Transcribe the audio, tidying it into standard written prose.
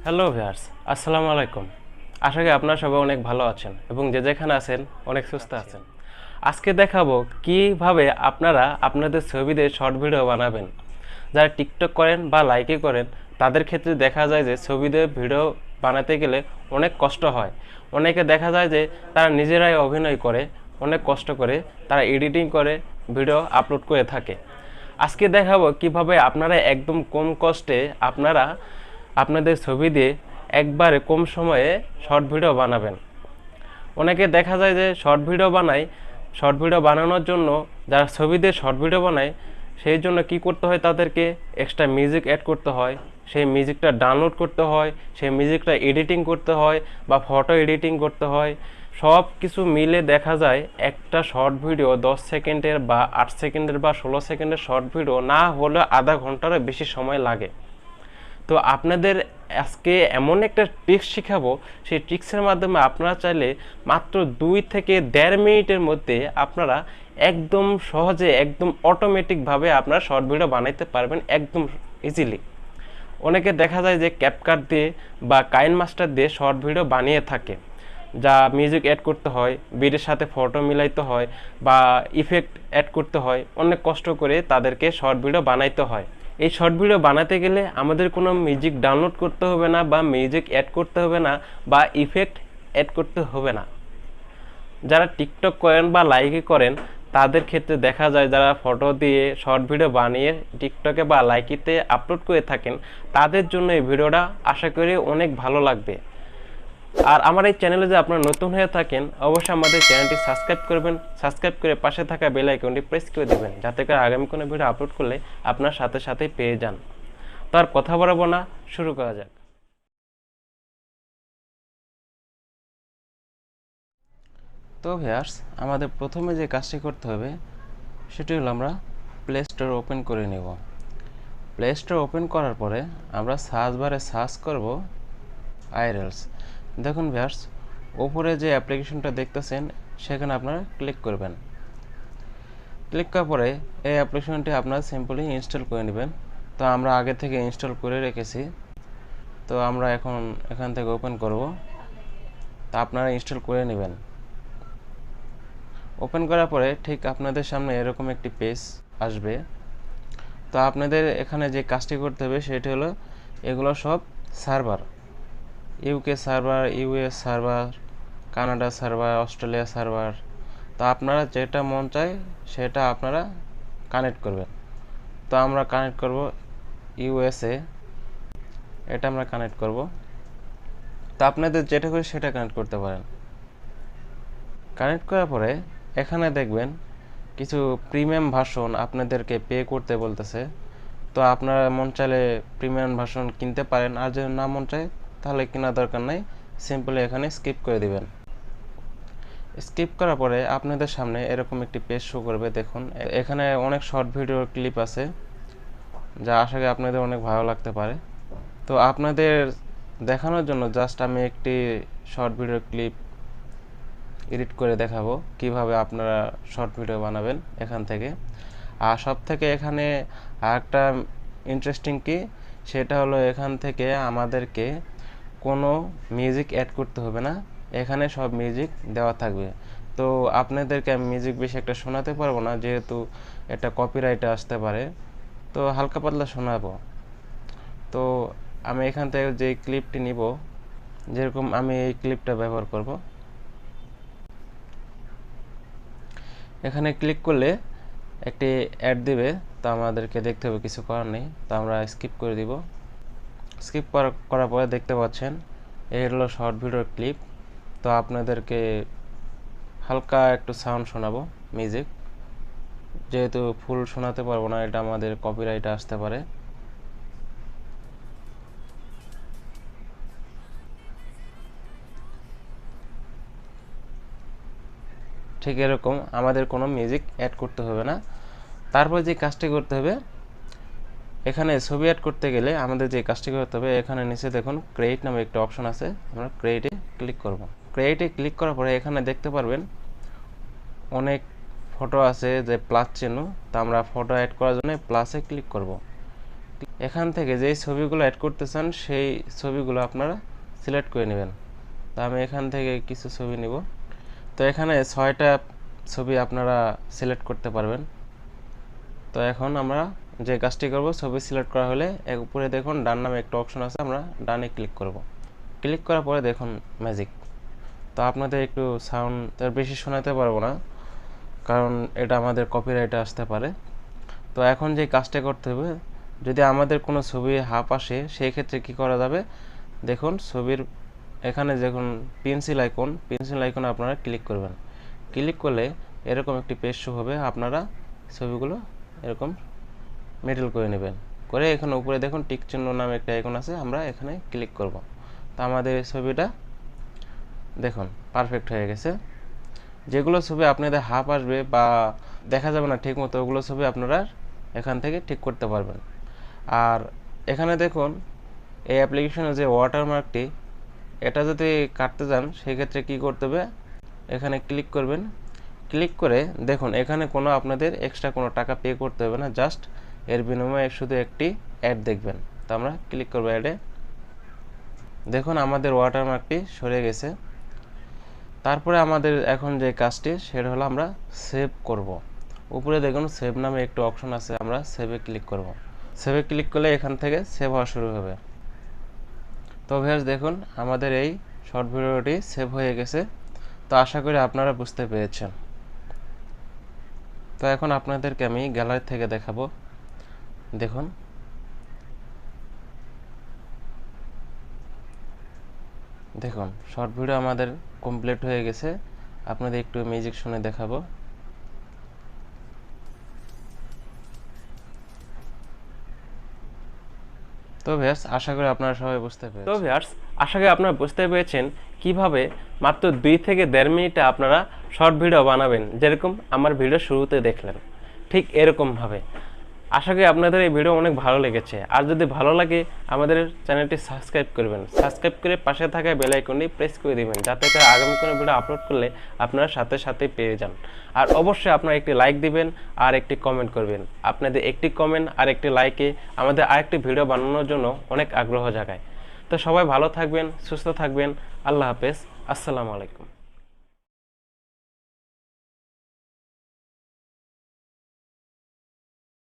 Hello viewers, আসসালামু আলাইকুম। আশা করি আপনারা সবাই অনেক ভালো আছেন এবং যে যেখানে আছেন অনেক সুস্থ আছেন। আজকে দেখাবো কিভাবে আপনারা আপনাদের ছবিতে শর্ট ভিডিও বানাবেন। যারা টিকটক করেন বা লাইকি করেন তাদের ক্ষেত্রে দেখা যায় যে ছবিতে ভিডিও বানাতে গেলে অনেক কষ্ট হয়। অনেকে দেখা যায় যে তারা নিজেরাই অভিনয় করে, অনেক কষ্ট করে তারা এডিটিং করে ভিডিও আপলোড করে থাকে। আজকে দেখাবো কিভাবে আপনারা একদম কম কষ্টে আপনারা আপনাদের ছবি দিয়ে একবারে কম সময়ে শর্ট ভিডিও বানাবেন। অনেকে দেখা যায় যে শর্ট ভিডিও বানায়, শর্ট ভিডিও বানানোর জন্য যারা ছবি দিয়ে শর্ট ভিডিও বানায় সেই জন্য কি করতে হয়, তাদেরকে এক্সট্রা মিউজিক অ্যাড করতে হয়, সেই মিউজিকটা ডাউনলোড করতে হয়, সেই মিউজিকটা এডিটিং করতে হয় বা ফটো এডিটিং করতে হয়। সব কিছু মিলে দেখা যায় একটা শর্ট ভিডিও 10 সেকেন্ডের বা 8 সেকেন্ডের বা 16 সেকেন্ডের শর্ট ভিডিও না হলে আধা ঘন্টারও বেশি সময় লাগে। তো আপনাদের আজকে এমন একটা ট্রিক্স শেখাবো, সেই ট্রিক্সের মাধ্যমে আপনারা চাইলে মাত্র 2 থেকে 1.5 মিনিটের মধ্যে আপনারা একদম সহজে একদম অটোমেটিকভাবে আপনারা শর্ট ভিডিও বানাইতে পারবেন একদম ইজিলি। অনেকে দেখা যায় যে ক্যাপকাট দিয়ে বা কাইন মাস্টার দিয়ে শর্ট ভিডিও বানিয়ে থাকে, যা মিউজিক অ্যাড করতে হয়, বিটের সাথে ফটো মিলাইতে হয় বা ইফেক্ট অ্যাড করতে হয়, অনেক কষ্ট করে তাদেরকে শর্ট ভিডিও বানাইতে হয়। এই শর্ট ভিডিও বানাতে গেলে আমাদের কোনো মিউজিক ডাউনলোড করতে হবে না বা মিউজিক অ্যাড করতে হবে না বা ইফেক্ট অ্যাড করতে হবে না। যারা টিকটক করেন বা লাইকি করেন তাদের ক্ষেত্রে দেখা যায় যারা ফটো দিয়ে শর্ট ভিডিও বানিয়ে টিকটকে বা লাইকিতে আপলোড করে থাকেন তাদের জন্য এই ভিডিওটা আশা করি অনেক ভালো লাগবে। আর আমার এই চ্যানেলে যে আপনারা নতুন হয়ে থাকেন অবশ্যই আমাদের চ্যানেলটি সাবস্ক্রাইব করবেন, সাবস্ক্রাইব করে পাশে থাকা বেল আইকনটি প্রেস করে দেবেন যাতে করে আগামী কোনো ভিডিও আপলোড করলে আপনার সাথে সাথেই পেয়ে যান। তো আর কথা বাড়াবো না, শুরু করা যাক। তো ভিউয়ার্স, আমাদের প্রথমে যে কাজটি করতে হবে সেটি হলো আমরা প্লে স্টোর ওপেন করে নেব। প্লে স্টোর ওপেন করার পরে আমরা সার্চ বারে সার্চ করব আইরেলস। দেখুন ভিউয়ার্স, উপরে যে অ্যাপ্লিকেশনটা দেখতেছেন সেখানে আপনারা ক্লিক করবেন। ক্লিক করার পরে এই অ্যাপ্লিকেশনটি আপনারা সিম্পলি ইনস্টল করে নেবেন। তো আমরা আগে থেকে ইনস্টল করে রেখেছি, তো আমরা এখন এখান থেকে ওপেন করব। তা আপনারা ইনস্টল করে নেবেন। ওপেন করার পরে ঠিক আপনাদের সামনে এরকম একটি পেজ আসবে। তো আপনাদের এখানে যে কাজটি করতে হবে সেটি হলো এগুলো সব server, UK server, US server, Canada server, Australia server. তো আপনারা যেটা মন চায় সেটা আপনারা কানেক্ট করবেন। তো আমরা কানেক্ট করব ইউএসএ, এটা আমরা কানেক্ট করব। তো আপনাদের যেটা করে সেটা কানেক্ট করতে পারেন। কানেক্ট করার পরে এখানে দেখবেন কিছু প্রিমিয়াম ভার্সন আপনাদেরকে পে করতে বলতেছে। তো আপনারা মন চাইলে প্রিমিয়াম ভার্সন কিনতে পারেন, আর যদি না মন চায় তাহলে কেনার দরকার নাই, সিম্পলি এখানে স্কিপ করে দিবেন। স্কিপ করার পরে আপনাদের সামনে এরকম একটি পেজ শো করবে। দেখুন এখানে অনেক শর্ট ভিডিওর ক্লিপ আছে যা আশা করি আপনাদের অনেক ভালো লাগতে পারে। তো আপনাদের দেখানোর জন্য জাস্ট আমি একটি শর্ট ভিডিও ক্লিপ এডিট করে দেখাবো কিভাবে আপনারা শর্ট ভিডিও বানাবেন এখান থেকে। আর সব থেকে এখানে আরেকটা ইন্টারেস্টিং কি, সেটা হলো এখান থেকে আমাদেরকে কোনো মিউজিক অ্যাড করতে হবে না, এখানে সব মিউজিক দেওয়া থাকবে। তো আপনাদেরকে আমি মিউজিক বেশি একটা শোনাতে পারবো না, যেহেতু এটা কপিরাইট আসতে পারে, তো হালকা পাতলা শোনাবো। তো আমি এখান থেকে যে ক্লিপটি নিব, যেরকম আমি এই ক্লিপটা ব্যবহার করব। এখানে ক্লিক করলে একটি অ্যাড দিবে, তো আমাদেরকে দেখতে হবে, কিছু করার নেই। তো আমরা স্কিপ করে দিব। স্কিপ করার পরে দেখতে পাচ্ছেন এই হলো শর্ট ভিডিওর ক্লিপ। তো আপনাদেরকে হালকা একটু সাউন্ড শোনাবো মিউজিক, যেহেতু ফুল শোনাতে পারবো না, এটা আমাদের কপিরাইট আসতে পারে। ঠিক এরকম আমাদের কোনো মিউজিক অ্যাড করতে হবে না। তারপর যে কাজটি করতে হবে, এখানে ছবি অ্যাড করতে গেলে আমাদের যে কাজটি করতে হবে, এখানে নিচে দেখুন ক্রিয়েট নামে একটা অপশন আছে, আমরা ক্রিয়েটে ক্লিক করব। ক্রিয়েটে ক্লিক করার পরে এখানে দেখতে পারবেন অনেক ফটো আছে যে প্লাস চিহ্ন, তো আমরা ফটো অ্যাড করার জন্য প্লাসে ক্লিক করব। এখান থেকে যেই ছবিগুলো অ্যাড করতে চান সেই ছবিগুলো আপনারা সিলেক্ট করে নেবেন। তো আমি এখান থেকে কিছু ছবি নিব। তো এখানে 6টা ছবি আপনারা সিলেক্ট করতে পারবেন। তো এখন আমরা যে কাজটি করব, ছবি সিলেক্ট করা হলে উপরে দেখুন ডান নামে একটা অপশন আছে, আমরা ডানে ক্লিক করব। ক্লিক করার পরে দেখুন ম্যাজিক। তো আপনাদের একটু সাউন্ড বেশি শোনাতে পারবো না, কারণ এটা আমাদের কপিরাইটে আসতে পারে। তো এখন যে কাজটা করতে হবে, যদি আমাদের কোনো ছবি হাফ আসে সেই ক্ষেত্রে কি করা যাবে, দেখুন ছবির এখানে দেখুন পেন্সিল আইকনে আপনারা ক্লিক করবেন। ক্লিক করলে এরকম একটি পেজ শো হবে, আপনারা ছবিগুলো এরকম মিডল করে নেবেন। করে এখানে উপরে দেখুন টিক চিহ্ন নামে একটা আইকন আছে, আমরা এখানে ক্লিক করব। তো আমাদের ছবিটা দেখুন পারফেক্ট হয়ে গেছে। যেগুলো ছবি আপনাদের হাফ আসবে বা দেখা যাবে না ঠিক মতো, ওগুলো ছবি আপনারা এখান থেকে ঠিক করতে পারবেন। আর এখানে দেখুন এই অ্যাপ্লিকেশনের যে ওয়াটারমার্কটি, এটা যদি কাটতে যান সেক্ষেত্রে কি করতে হবে, এখানে ক্লিক করবেন। ক্লিক করে দেখুন এখানে কোনো আপনাদের এক্সট্রা কোনো টাকা পে করতে হবে না, জাস্ট এর বিনিময়ে শুধু একটি অ্যাড দেখবেন। তো আমরা ক্লিক করব অ্যাডে। দেখুন আমাদের ওয়াটারমার্কটি সরে গেছে। তারপরে আমাদের এখন যে কাজটি সেটা হলো আমরা সেভ করব। উপরে দেখুন সেভ নামে একটু অপশন আছে, আমরা সেভে ক্লিক করব। সেভে ক্লিক করলে এখান থেকে সেভ হওয়া শুরু হবে। তো ভিউয়ার্স দেখুন আমাদের এই শর্ট ভিডিওটি সেভ হয়ে গেছে। তো আশা করি আপনারা বুঝতে পেরেছেন। তো এখন আপনাদেরকে আমি গ্যালারি থেকে দেখাবো। দেখুন দেখুন শর্ট ভিডিও আমাদের কমপ্লিট হয়ে গেছে। আপনাদের একটু মিউজিক শুনে দেখাবো। তো ভিউয়ার্স আশা করি আপনারা সবাই বুঝতে পেরেছেন। তো ভিউয়ার্স আশা করি আপনারা বুঝতে পেরেছেন কিভাবে মাত্র 2 থেকে 1.5 মিনিটে আপনারা শর্ট ভিডিও বানাবেন, যেরকম আমার ভিডিও শুরুতে দেখলেন ঠিক এরকম ভাবে। আশা করি আপনাদের এই ভিডিও অনেক ভালো লেগেছে। আর যদি ভালো লাগে আমাদের চ্যানেলটি সাবস্ক্রাইব করবেন, সাবস্ক্রাইব করে পাশে থাকা বেল আইকনটি প্রেস করে দিবেন, যাতে করে আগামী কোনো ভিডিও আপলোড করলে আপনারা সাথে সাথে পেয়ে যান। আর অবশ্যই আপনারা একটি লাইক দিবেন আর একটি কমেন্ট করবেন। আপনাদের একটি কমেন্ট আর একটি লাইকে আমাদের আরেকটি ভিডিও বানানোর জন্য অনেক আগ্রহ জাগায়। তো সবাই ভালো থাকবেন, সুস্থ থাকবেন। আল্লাহ হাফেজ, আসসালামু আলাইকুম।